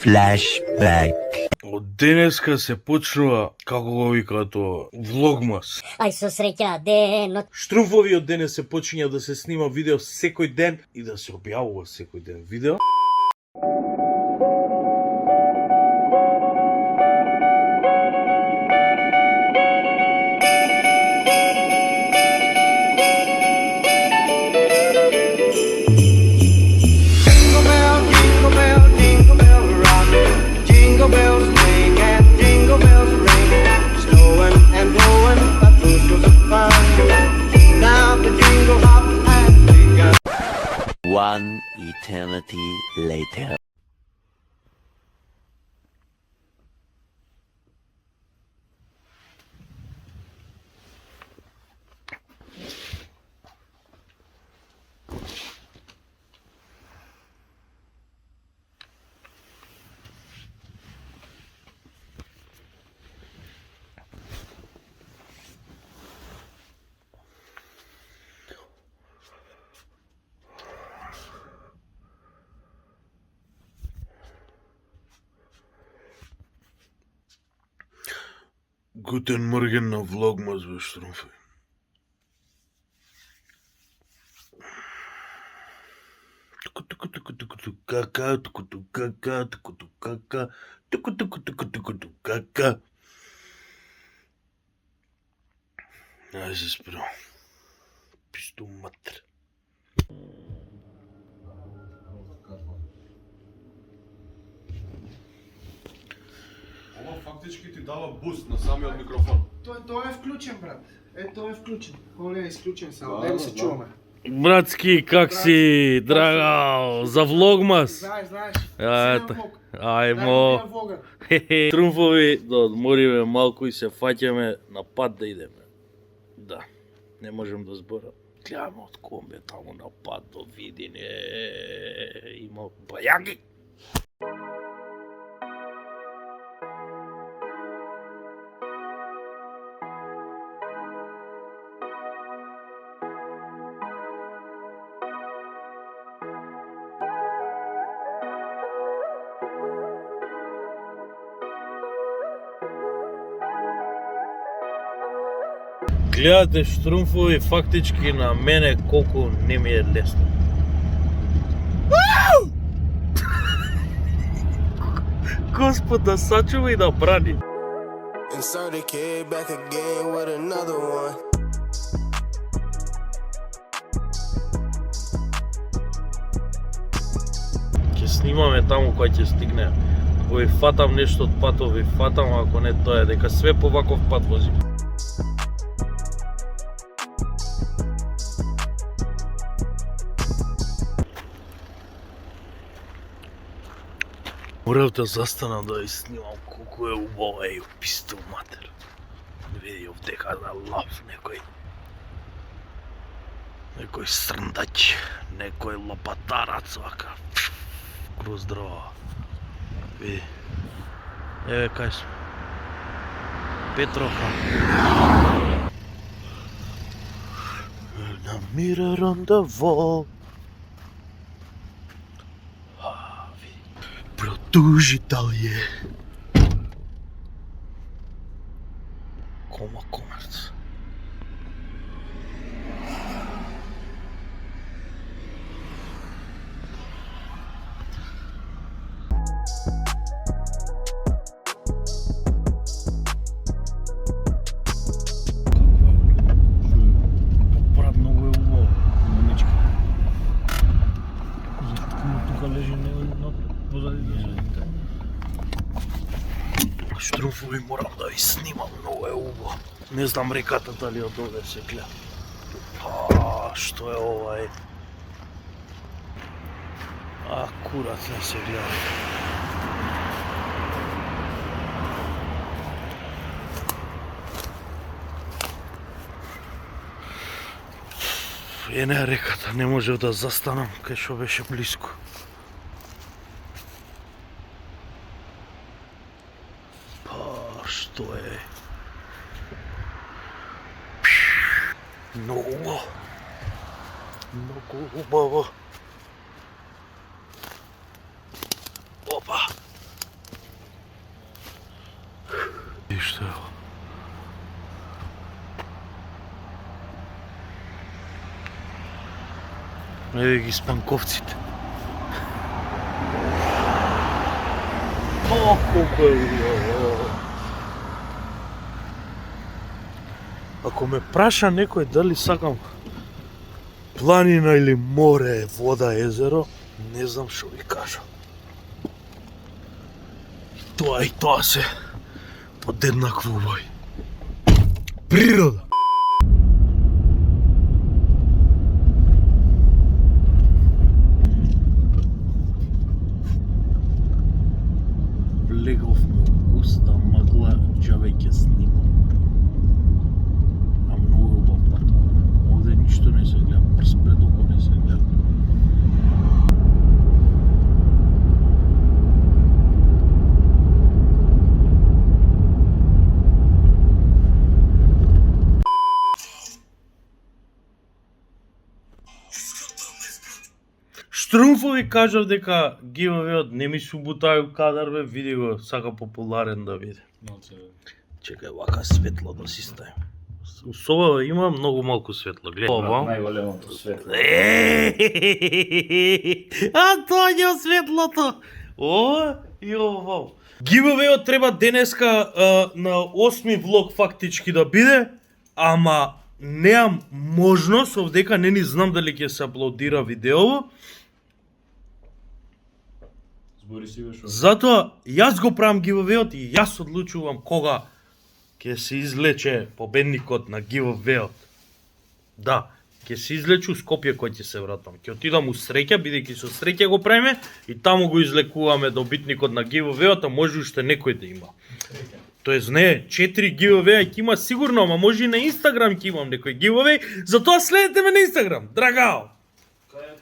Flashback. Од денеска се почнува, како го викаат тоа, влогмас. Ај со среќа, денот. Штруфови од денес се почиња да се снима видео секој ден и да се објавува секој ден видео. One eternity later. Гутен морген на влогмас бе Штруфи. Кака. Ај се спрем. Писту матер. Ова фактички ти дава буст на самиот микрофон. Тоа е вклучен, брат. Тоа е вклучен. Ова е исклучен само, да се чуваме. Братски, как си, драга, за влогмас? Знаеш. Ајмо. Трумфови, да одмориме малку и се фаќаме на пат да идеме. Да, не можем да зборам. Гледаме од комбе таму на пат до Видине. Има бајаги. Гледате Штрумфови, фактички на мене колку не ми е лесно. Господ да сачува и да брани. Ќе снимаме таму кога ќе стигне. Ако ви фатам нешто од патот, ви фатам, ако не тоа е дека све по ваков пат возим. Морав да застанам да ја снимам колку е убава и писту матер. Видиов дека да лав некој срндач, некој лопатарац вака. Кроз дрва. Види. Еве кај сме. Петроха. На mirror on the wall. Продължител е. Кома комерц. Брат, много е убаво, момичка. Тука лежи позади дозорите. Штруфови морам да ви снимам, много е убаво. Не знам реката дали од овде се гледа. Што е ова е? Акурат не се гледа. Е, реката, не можев да застанам, кај што беше близко. Што е? Много. Много хубаво. Опа. И що е? Еве ги спанковците. О, колко е убаво. Ако ме праша некој дали сакам планина или море, вода, езеро, не знам што ви кажам. И тоа се подеднакво убави. Природа. Влеговме у густа магла, џавеќе снимам. А многу убав пат. Овде ништо не се гледа, прс пред око не се гледа. Штрумфови кажав дека гивавеот не ми субутају кадар бе, види го, сака популарен да биде. Чекај вака светло да си ставим. У собава има многу малку светло, гледај. Ова. Најголемото светло. Антонио светлото! Ова и ова. Гивавеот треба денеска на 8 влог фактички да биде, ама неам можност, овдека не ни знам дали ќе се аплодира видеово. Збори си бе шо. Затоа јас го правам гивавеот и јас одлучувам кога ќе се излече победникот на гивавеот. Да, ќе се излечу у Скопје кој ќе се вратам. Ќе отидам у Среќа, бидејќи со Среќа го правиме и таму го излекуваме добитникот на гивавеот, а може уште некој да има. Тоест не, 4 гивавеа ќе има сигурно, ама може и на Инстаграм ќе имам некој гивавеј, затоа следете ме на Инстаграм. Драгао. Кај е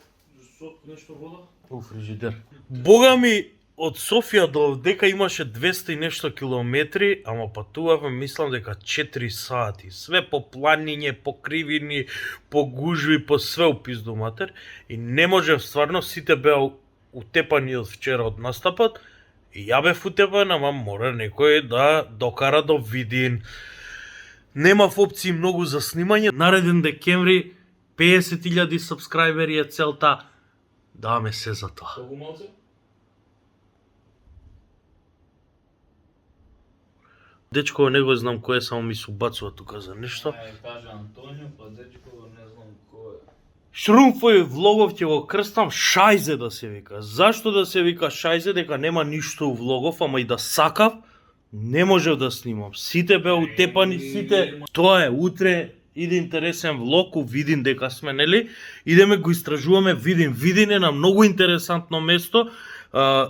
сок нешто вода? У фрижидер. Бога ми, од Софија до овдека имаше 200 и нешто километри, ама патувавме, мислам дека 4 сати. Све по планиње, по кривини, по гужви, по све у пизду матер. И не можев стварно, сите беа утепани од вчера од настапот. И ја бев утепан, ама мора некој да докара до Видин. Немав опции многу за снимање. Нареден декември 50.000 сабскрајбери е целта. Даваме се за тоа. Колку малце? Дечко не го знам кој е, само ми се убацува тука за нешто. Каже Антонио, па дечко не знам кој е. Шрумфови влогов ќе го крстам Шајзе да се вика. Зашто да се вика Шајзе? Дека нема ништо у влогов, ама и да сакав, не можев да снимам. Сите беа утепани, сите. Тоа е, утре иде интересен влог у Видин дека сме, нели? Идеме го истражуваме Видин. Видин е на многу интересантно место.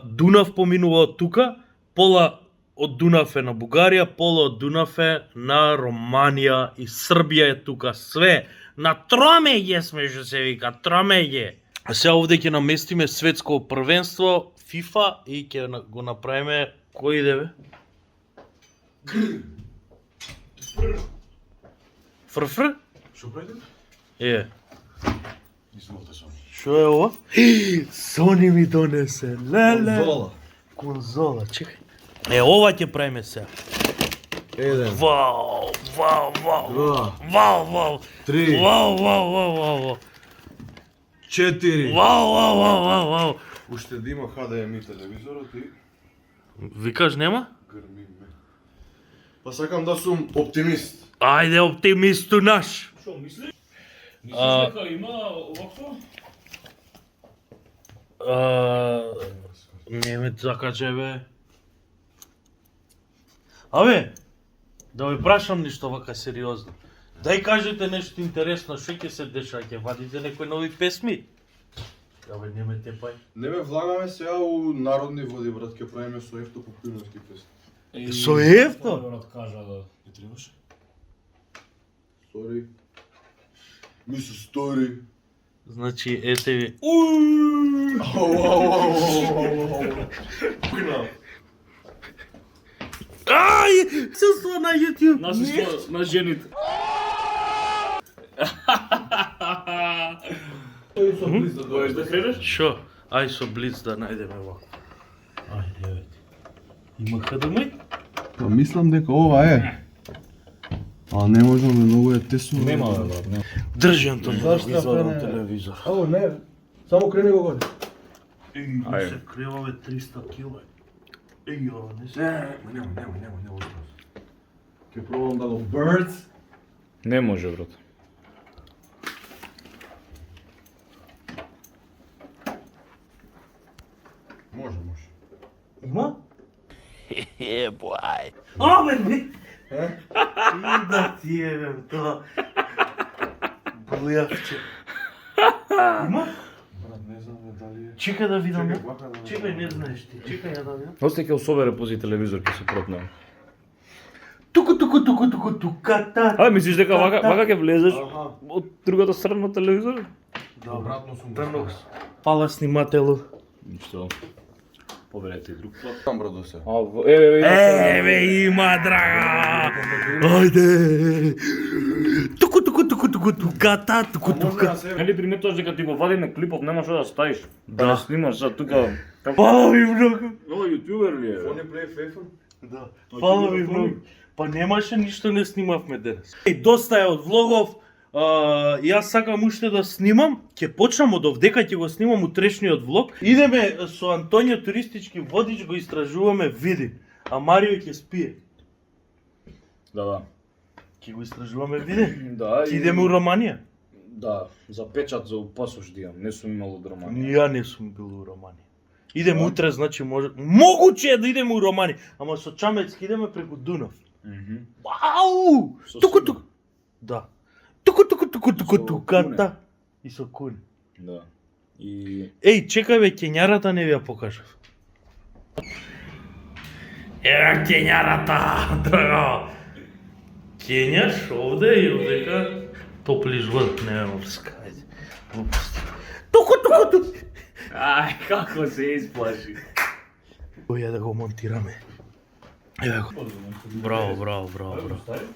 Дунав поминува од тука, пола од Дунав е на Бугарија, пола од Дунав е на Романија и Србија е тука. Све на тромеѓе сме, што се вика, тромеѓе. А сега овде ќе наместиме светско првенство FIFA и ќе го направиме кој иде бе? Фрфр? Што правите? Е. Изволте Сони. Што е ова? Сони ми донесе. Леле. Конзола. Конзола, чекај. Е, ова ќе правиме сега. Еден. Вау, вау, вау. Два. Вау, вау. Три. Вау, вау, вау, вау. 4. Вау, вау, вау, вау, вау. Уште да има HDMI телевизорот и Викаш нема? грми ме. Па сакам да сум оптимист. Ајде, оптимисту наш. Шо мислиш? А- Мислиш дека има овакво? Не ме закаче, бе. Абе, да ви прашам нешто вака сериозно. Дај кажете нешто интересно, што ќе се деша, ќе вадите некои нови песми? Абе, не ме тепај. Не ме влагаме сега у народни води, брат, ќе правиме со ефто популярски песни. Со ефто? Брат кажа да не требаше. Сори. Ми се стори. Значи, ете ви. Ај, чувство на YouTube. Насуство на жените. Можеш да хренеш? Що? Ай со блиц да најдеме вако. Ајде, еве. Има ХДМ? Па мислам дека ова е. А не можам, многу е тесно. Нема, бе, брат, нема. Држи Антон, Зашто изгледам не? телевизор. Ало, не. Само крени го горе. Еј, Ајде. се креваме 300 кила. Еј, ова не се. Нема. Ќе пробам да го birds. Не може, брат. Може. Има? Yeah, boy. Абе, не! И да ти евем тоа. Блјавче. Има? Брат, не знам дали е. Чекај да видам. Чекај, вака да Чекај, не знаеш ти. Чекај ја да видам. Осте ќе собере пози телевизор ќе се пропне. Тука-та. А, мислиш дека вака ќе влезеш Аха. од другата страна на телевизор? Да, Обратно сум го Трнок. ставил. Пала снимателу. Ништо. Поберете друг пат. Там брат да се. Еве има, драга! Ајде! Тука-та, тука. Нели приметуваш дека ти го вадиме клипов, нема што да ставиш. Да. Да снимаш за тука. Фала ви многу. Ова јутубер ли е? бе? Фони плей фейфон? Да. Фала ви многу. Па немаше ништо не снимавме денес. Доста е од влогов. Јас сакам уште да снимам. Ќе почнам од овдека, ќе го снимам утрешниот влог. Идеме со Антонио туристички водич, го истражуваме Видин. А Марио ќе спие. Да. Ќе го истражуваме Видин. Да. Ќе идеме у Романија. Да, за печат за пасош да имам. Не сум имал од Романија. Ја не сум бил у Романија. Идеме утре, значи може... Могуче е да идеме у Романија, ама со Чамецки идеме преку Дунав. Ау! Со Туку сина. туку. Да. Туку Со туката. И со куни. Да. И Еј, чекај бе, кењарата не ви ја покажав. Ева кењарата, драго. Кењаш овде и овдека топлиш вода, не ме мрскајте. Глупости. Туку. ај како се исплаши. Оја да го монтираме. Еве го. Браво. Стави?